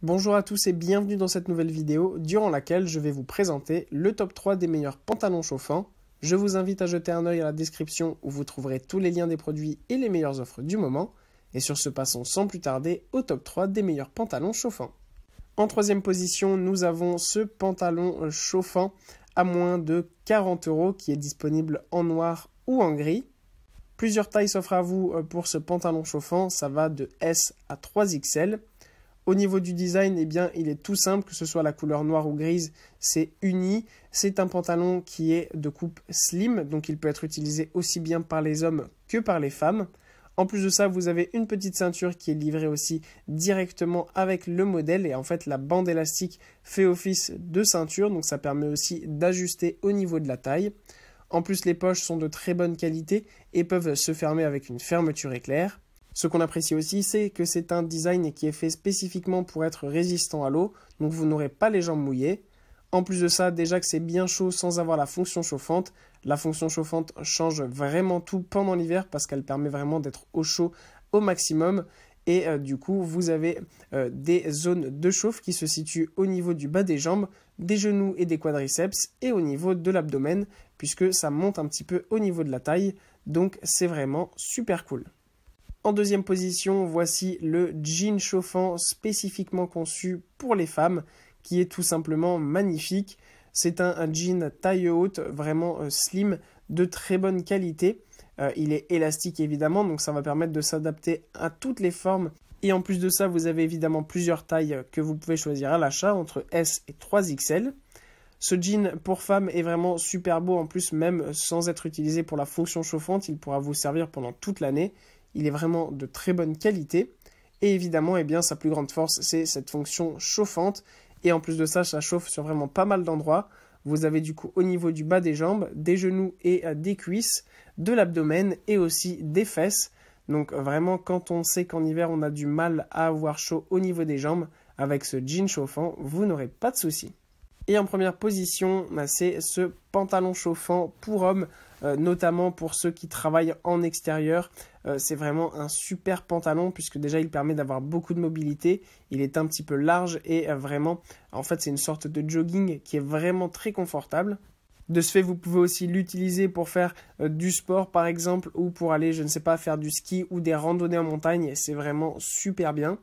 Bonjour à tous et bienvenue dans cette nouvelle vidéo durant laquelle je vais vous présenter le top 3 des meilleurs pantalons chauffants. Je vous invite à jeter un œil à la description où vous trouverez tous les liens des produits et les meilleures offres du moment. Et sur ce, passons sans plus tarder au top 3 des meilleurs pantalons chauffants. En troisième position, nous avons ce pantalon chauffant à moins de 40 € qui est disponible en noir ou en gris. Plusieurs tailles s'offrent à vous pour ce pantalon chauffant, ça va de S à 3XL. Au niveau du design, eh bien, il est tout simple, que ce soit la couleur noire ou grise, c'est uni. C'est un pantalon qui est de coupe slim, donc il peut être utilisé aussi bien par les hommes que par les femmes. En plus de ça, vous avez une petite ceinture qui est livrée aussi directement avec le modèle et en fait la bande élastique fait office de ceinture, donc ça permet aussi d'ajuster au niveau de la taille. En plus, les poches sont de très bonne qualité et peuvent se fermer avec une fermeture éclair. Ce qu'on apprécie aussi, c'est que c'est un design qui est fait spécifiquement pour être résistant à l'eau, donc vous n'aurez pas les jambes mouillées. En plus de ça, déjà que c'est bien chaud sans avoir la fonction chauffante, la fonction chauffante change vraiment tout pendant l'hiver parce qu'elle permet vraiment d'être au chaud au maximum. Et du coup, vous avez des zones de chauffe qui se situent au niveau du bas des jambes, des genoux et des quadriceps et au niveau de l'abdomen, puisque ça monte un petit peu au niveau de la taille, donc c'est vraiment super cool. En deuxième position, voici le jean chauffant spécifiquement conçu pour les femmes, qui est tout simplement magnifique. C'est un jean taille haute, vraiment slim, de très bonne qualité. Il est élastique évidemment, donc ça va permettre de s'adapter à toutes les formes. Et en plus de ça, vous avez évidemment plusieurs tailles que vous pouvez choisir à l'achat, entre S et 3XL. Ce jean pour femmes est vraiment super beau, en plus même sans être utilisé pour la fonction chauffante, il pourra vous servir pendant toute l'année. Il est vraiment de très bonne qualité. Et évidemment, eh bien, sa plus grande force, c'est cette fonction chauffante. Et en plus de ça, ça chauffe sur vraiment pas mal d'endroits. Vous avez du coup au niveau du bas des jambes, des genoux et des cuisses, de l'abdomen et aussi des fesses. Donc vraiment, quand on sait qu'en hiver, on a du mal à avoir chaud au niveau des jambes, avec ce jean chauffant, vous n'aurez pas de soucis. Et en première position, c'est ce pantalon chauffant pour hommes, notamment pour ceux qui travaillent en extérieur. C'est vraiment un super pantalon puisque déjà il permet d'avoir beaucoup de mobilité. Il est un petit peu large et vraiment, en fait c'est une sorte de jogging qui est vraiment très confortable. De ce fait, vous pouvez aussi l'utiliser pour faire du sport par exemple ou pour aller, je ne sais pas, faire du ski ou des randonnées en montagne. C'est vraiment super bien.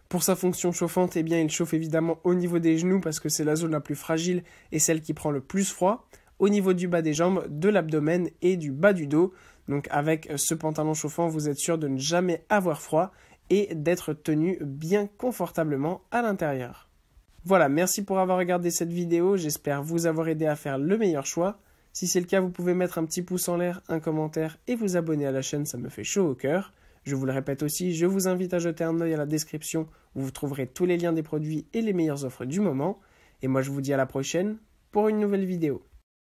Pour sa fonction chauffante, eh bien, il chauffe évidemment au niveau des genoux parce que c'est la zone la plus fragile et celle qui prend le plus froid. Au niveau du bas des jambes, de l'abdomen et du bas du dos. Donc avec ce pantalon chauffant, vous êtes sûr de ne jamais avoir froid et d'être tenu bien confortablement à l'intérieur. Voilà, merci pour avoir regardé cette vidéo. J'espère vous avoir aidé à faire le meilleur choix. Si c'est le cas, vous pouvez mettre un petit pouce en l'air, un commentaire et vous abonner à la chaîne, ça me fait chaud au cœur. Je vous le répète aussi, je vous invite à jeter un œil à la description où vous trouverez tous les liens des produits et les meilleures offres du moment. Et moi je vous dis à la prochaine pour une nouvelle vidéo.